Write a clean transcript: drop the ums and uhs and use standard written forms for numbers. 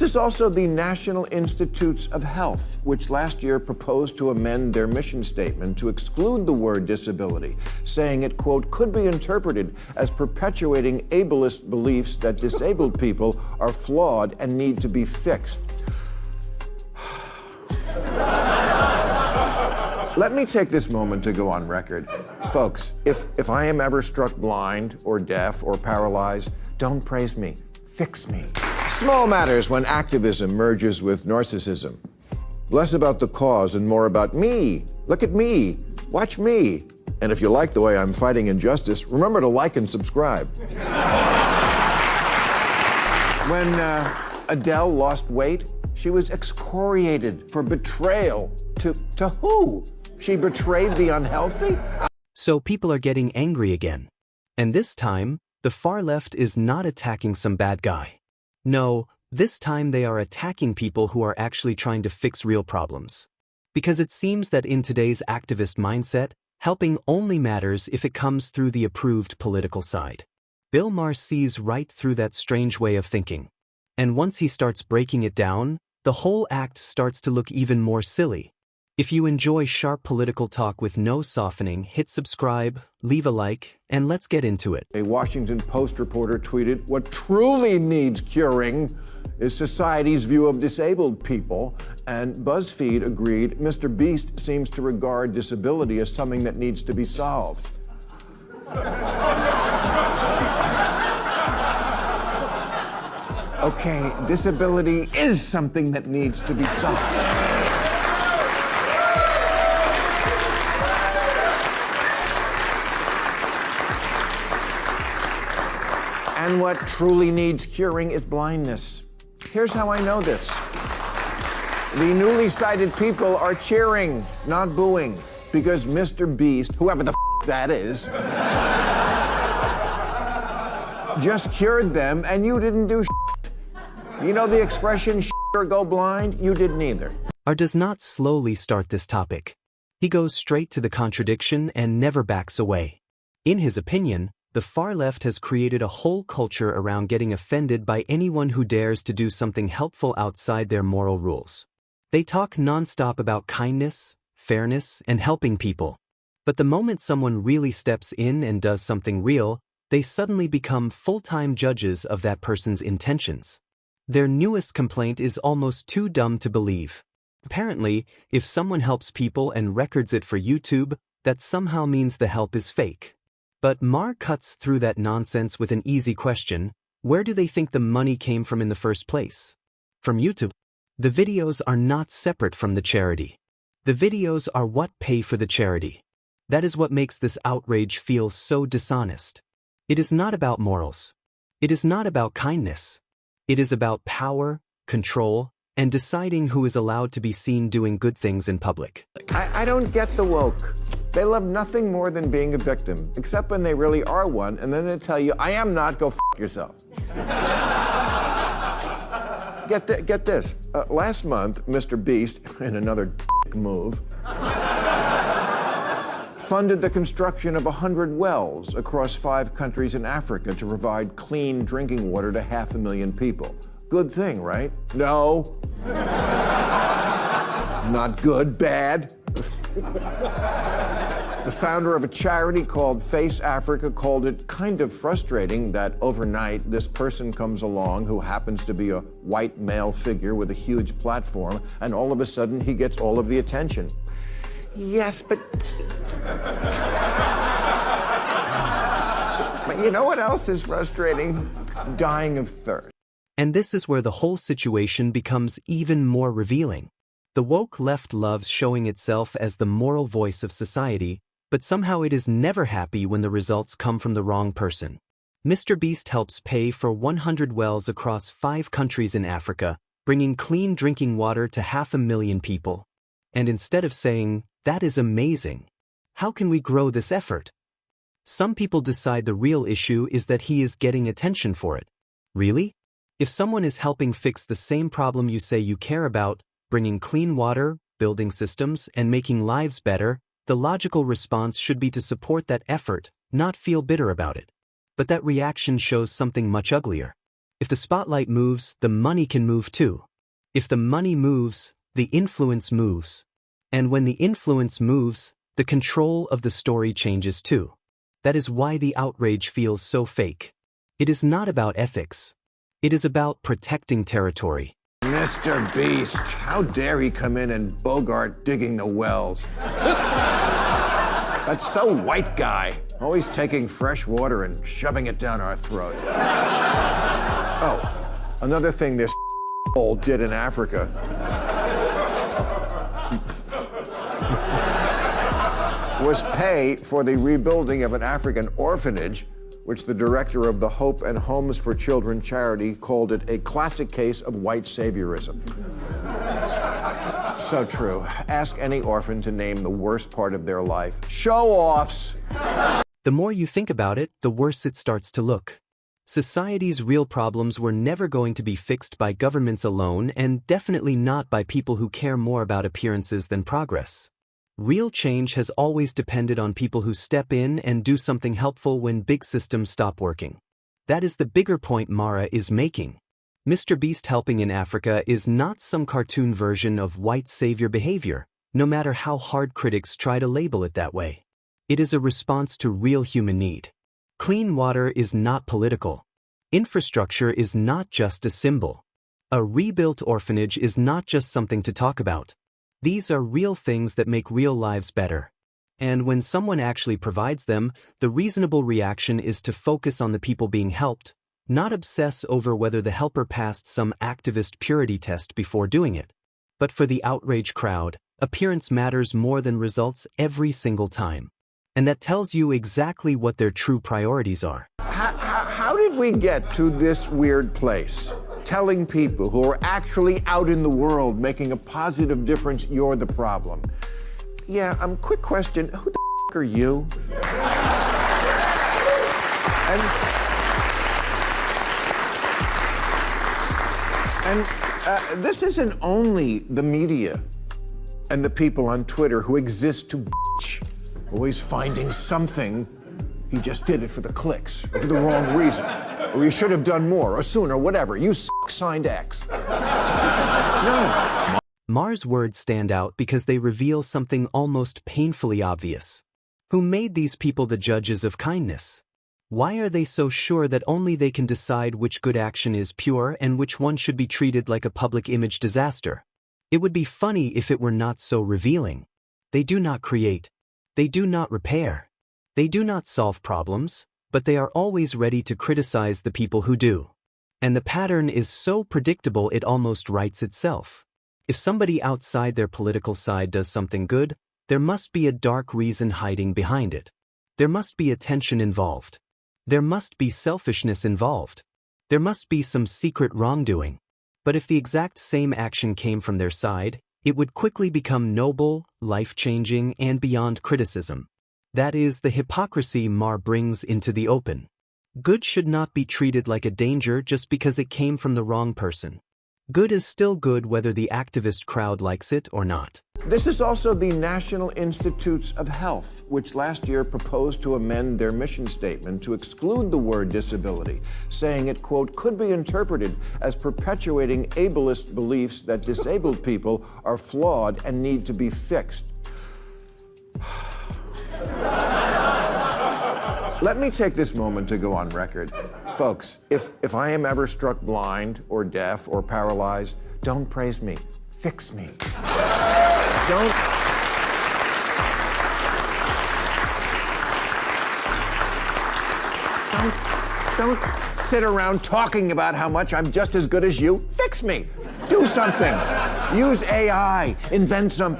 This is also the National Institutes of Health, which last year proposed to amend their mission statement to exclude the word disability, saying it, quote, could be interpreted as perpetuating ableist beliefs that disabled people are flawed and need to be fixed. Let me take this moment to go on record. Folks, if I am ever struck blind or deaf or paralyzed, don't praise me, fix me. Small matters when activism merges with narcissism. Less about the cause and more about me. Look at me. Watch me. And if you like the way I'm fighting injustice, remember to like and subscribe. When Adele lost weight, she was excoriated for betrayal. To who? She betrayed the unhealthy? So people are getting angry again. And this time, the far left is not attacking some bad guy. No, this time they are attacking people who are actually trying to fix real problems. Because it seems that in today's activist mindset, helping only matters if it comes through the approved political side. Bill Maher sees right through that strange way of thinking. And once he starts breaking it down, the whole act starts to look even more silly. If you enjoy sharp political talk with no softening, hit subscribe, leave a like, and let's get into it. A Washington Post reporter tweeted, "What truly needs curing is society's view of disabled people." And BuzzFeed agreed, Mr. Beast seems to regard disability as something that needs to be solved. Okay, disability is something that needs to be solved. And what truly needs curing is blindness. Here's how I know this. The newly sighted people are cheering, not booing, because Mr. Beast, whoever the that is, just cured them and you didn't do shit. You know the expression or go blind? You didn't either. Maher does not slowly start this topic. He goes straight to the contradiction and never backs away. In his opinion, the far left has created a whole culture around getting offended by anyone who dares to do something helpful outside their moral rules. They talk nonstop about kindness, fairness, and helping people. But the moment someone really steps in and does something real, they suddenly become full-time judges of that person's intentions. Their newest complaint is almost too dumb to believe. Apparently, if someone helps people and records it for YouTube, that somehow means the help is fake. But Maher cuts through that nonsense with an easy question: where do they think the money came from in the first place? From YouTube. The videos are not separate from the charity. The videos are what pay for the charity. That is what makes this outrage feel so dishonest. It is not about morals. It is not about kindness. It is about power, control, and deciding who is allowed to be seen doing good things in public. I don't get the woke. They love nothing more than being a victim, except when they really are one, and then they tell you, I am not, go f*** yourself. Get this. Last month, Mr. Beast, in another move, funded the construction of 100 wells across 5 countries in Africa to provide clean drinking water to 500,000 people. Good thing, right? No. Not good, bad. The founder of a charity called Face Africa called it kind of frustrating that overnight this person comes along who happens to be a white male figure with a huge platform, and all of a sudden he gets all of the attention. Yes, but you know what else is frustrating? Dying of thirst. And this is where the whole situation becomes even more revealing. The woke left loves showing itself as the moral voice of society, but somehow it is never happy when the results come from the wrong person. Mr. Beast helps pay for 100 wells across 5 countries in Africa, bringing clean drinking water to 500,000 people. And instead of saying, that is amazing, how can we grow this effort? Some people decide the real issue is that he is getting attention for it. Really? If someone is helping fix the same problem you say you care about, bringing clean water, building systems, and making lives better, the logical response should be to support that effort, not feel bitter about it. But that reaction shows something much uglier. If the spotlight moves, the money can move too. If the money moves, the influence moves. And when the influence moves, the control of the story changes too. That is why the outrage feels so fake. It is not about ethics. It is about protecting territory. Mr. Beast, how dare he come in and Bogart digging the wells? That's so white guy, always taking fresh water and shoving it down our throats. Oh, another thing this hole did in Africa was pay for the rebuilding of an African orphanage, which the director of the Hope and Homes for Children charity called it a classic case of white saviorism. So true. Ask any orphan to name the worst part of their life. Show-offs! The more you think about it, the worse it starts to look. Society's real problems were never going to be fixed by governments alone, and definitely not by people who care more about appearances than progress. Real change has always depended on people who step in and do something helpful when big systems stop working. That is the bigger point Maher is making. Mr. Beast helping in Africa is not some cartoon version of white savior behavior, no matter how hard critics try to label it that way. It is a response to real human need. Clean water is not political. Infrastructure is not just a symbol. A rebuilt orphanage is not just something to talk about. These are real things that make real lives better. And when someone actually provides them, the reasonable reaction is to focus on the people being helped, not obsess over whether the helper passed some activist purity test before doing it. But for the outrage crowd, appearance matters more than results every single time. And that tells you exactly what their true priorities are. How did we get to this weird place? Telling people who are actually out in the world making a positive difference, you're the problem. Yeah, quick question, who the are you? And this isn't only the media and the people on Twitter who exist to bitch, always finding something. He just did it for the clicks, or for the wrong reason. Or you should have done more, or sooner, whatever. You signed X. No. Maher's words stand out because they reveal something almost painfully obvious. Who made these people the judges of kindness? Why are they so sure that only they can decide which good action is pure and which one should be treated like a public image disaster? It would be funny if it were not so revealing. They do not create. They do not repair. They do not solve problems, but they are always ready to criticize the people who do. And the pattern is so predictable it almost writes itself. If somebody outside their political side does something good, there must be a dark reason hiding behind it. There must be attention involved. There must be selfishness involved. There must be some secret wrongdoing. But if the exact same action came from their side, it would quickly become noble, life-changing, and beyond criticism. That is the hypocrisy Maher brings into the open. Good should not be treated like a danger just because it came from the wrong person. Good is still good whether the activist crowd likes it or not. This is also the National Institutes of Health, which last year proposed to amend their mission statement to exclude the word disability, saying it, quote, could be interpreted as perpetuating ableist beliefs that disabled people are flawed and need to be fixed. Let me take this moment to go on record. Folks, if I am ever struck blind or deaf or paralyzed, don't praise me. Fix me. Don't sit around talking about how much I'm just as good as you. Fix me. Do something. Use AI. Invent something.